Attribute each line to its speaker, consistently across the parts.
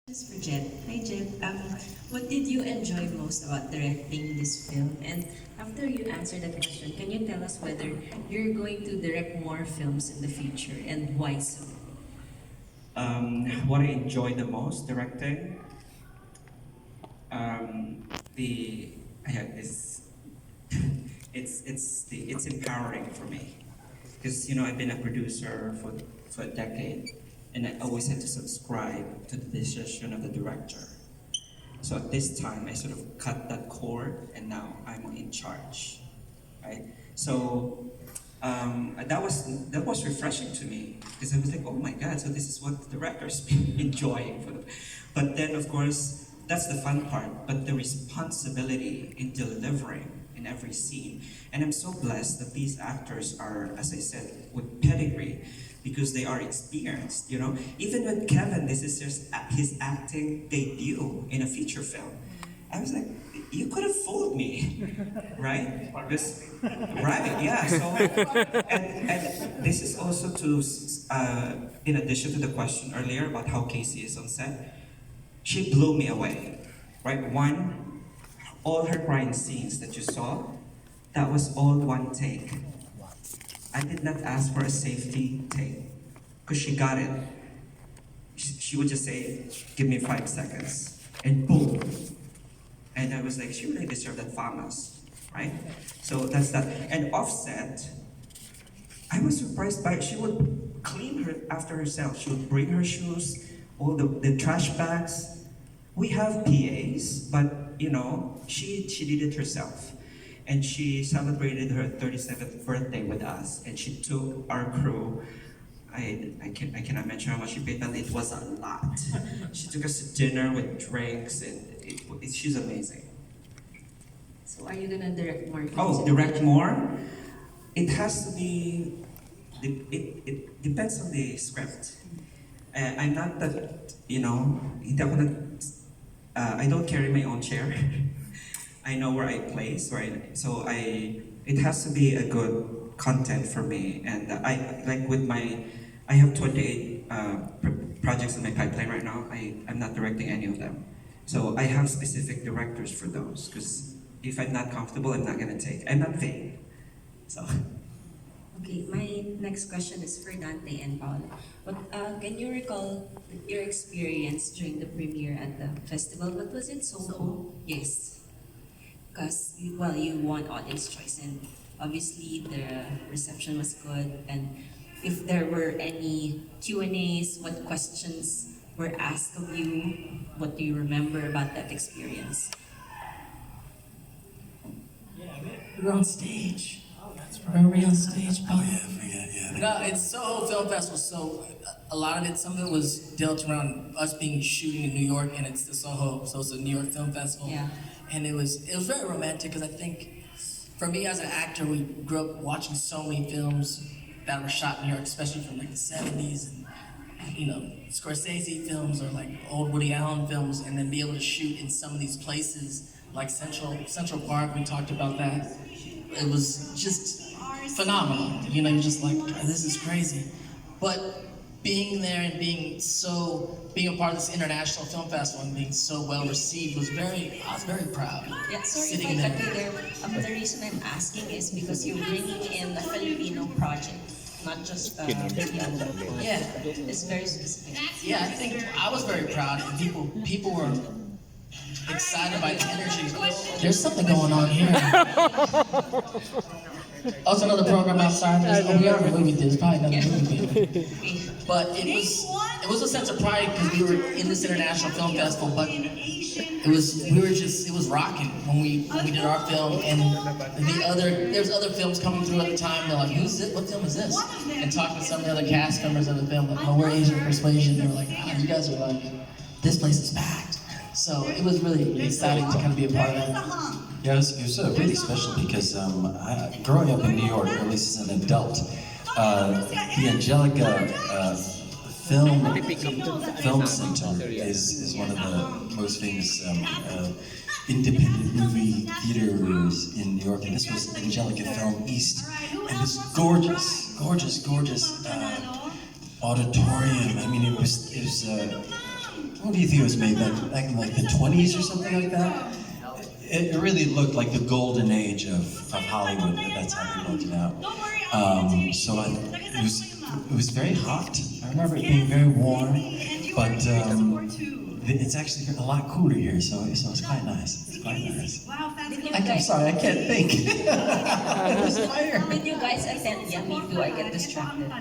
Speaker 1: This is for Jhett. Hi Jhett. What did you enjoy most about directing this film? And after you answer that question, can you tell us whether you're going to direct more films in the future and why so?
Speaker 2: What I enjoy the most directing, the yeah, is it's empowering for me because I've been a producer for a decade, and I always had to subscribe to the decision of the director. So at this time, I sort of cut that cord, and now I'm in charge, right? So that was refreshing to me because I was like, oh my god, so this is what the director's been enjoying for them. But then, of course, that's the fun part. But the responsibility in delivering in every scene, and I'm so blessed that these actors are, as I said, with pedigree because they are experienced. Even with Kevin, this is just his acting debut in a feature film. I was like, you could have fooled me, right? Right, yeah. So, and this is also to, in addition to the question earlier about how Casey is on set, she blew me away, right? One, all her crying scenes that you saw, that was all one take. I did not ask for a safety take, because she got it. She would just say, give me 5 seconds, and boom. And I was like, she really deserved that famas, right? So that's that. And Offset, I was surprised by it. She would clean her after herself. She would bring her shoes, all the trash bags. We have PAs, but she did it herself. And she celebrated her 37th birthday with us, and she took our crew. I cannot mention how much she paid, but it was a lot. She took us to dinner with drinks, and she's amazing.
Speaker 1: So are you gonna direct more films?
Speaker 2: Oh, direct more? It has to be. It depends on the script. I'm not that hindi ako I don't carry my own chair. I know where I place, right? So it has to be a good content for me, and I have 28 projects in my pipeline right now. I'm not directing any of them, so I have specific directors for those. Because if I'm not comfortable, I'm not gonna take. I'm not vain, so.
Speaker 1: Okay, my next question is for Dante and Paolo. But can you recall your experience during the premiere at the festival? What was it? Soho? Yes. Because you won Audience Choice, and obviously the reception was good. And if there were any Q&As, what questions were asked of you? What do you remember about that experience?
Speaker 3: Yeah, we were on stage. Remember me on stage?
Speaker 4: Oh yeah.
Speaker 3: No, it's Soho Film Festival, so a lot of it, some of it was dealt around us being shooting in New York, and it's the Soho, so it's a New York Film Festival.
Speaker 1: Yeah.
Speaker 3: And it was very romantic, because I think, for me as an actor, we grew up watching so many films that were shot in New York, especially from like the 70s, and Scorsese films or like old Woody Allen films, and then be able to shoot in some of these places, like Central Park, we talked about that. It was just phenomenal. You're just like, this is crazy. But being there and being a part of this international film festival and being so well received I was very proud.
Speaker 1: Yeah, sorry
Speaker 3: Sitting
Speaker 1: if I cut you there. The reason I'm asking is because you're bringing in a Filipino project, not just Filipino.
Speaker 3: Yeah.
Speaker 1: It's very specific.
Speaker 3: Yeah, I think I was very proud, and people were excited by the energy. There's something going on here. Also, another program outside. We are in a movie theater. It's probably another movie theater. But it was a sense of pride because we were in this international film festival. But it was rocking when we did our film, and there's other films coming through at the time. They're like, who's it? What film is this? And talking to some of the other cast members of the film, like, oh, we're Asian Persuasion. They were like, oh, you guys are like, this place is packed. So it was really exciting to kind of be a part of that.
Speaker 4: Yeah, it was really special because growing up in New York, or at least as an adult, the Angelica Film Center is one of the most famous independent movie theaters in New York, and this was Angelica Film East, and this gorgeous auditorium. I mean, it was what do you think it was made back in like the 20s or something like that? It really looked like the golden age of Hollywood. That's how they built it out. It was very hot. I remember it being very warm, but it's actually a lot cooler here, so it's quite nice. It's quite nice. I'm sorry, I can't think.
Speaker 1: Did you guys attend? Yeah, me too. I get distracted.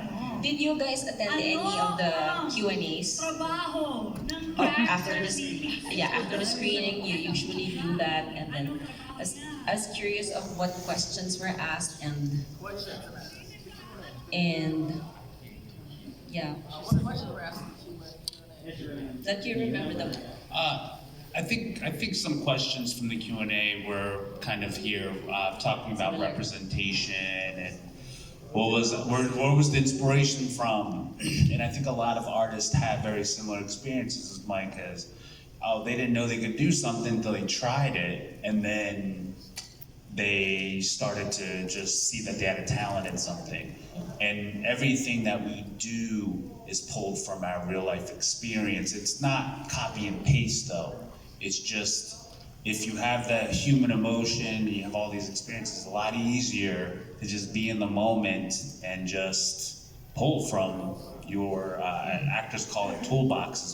Speaker 1: Did you guys attend any of the Q&As? After the screening, you usually do that, and then I was curious of what questions were asked and yeah. That you remember them.
Speaker 5: I think some questions from the Q&A were kind of here talking about representation and where was the inspiration from? And I think a lot of artists have very similar experiences as Mike has. They didn't know they could do something until they tried it, and then they started to just see that they had a talent in something. And everything that we do is pulled from our real life experience. It's not copy and paste though. It's just, if you have that human emotion, you have all these experiences, it's a lot easier to just be in the moment and just pull from your, actors call it toolboxes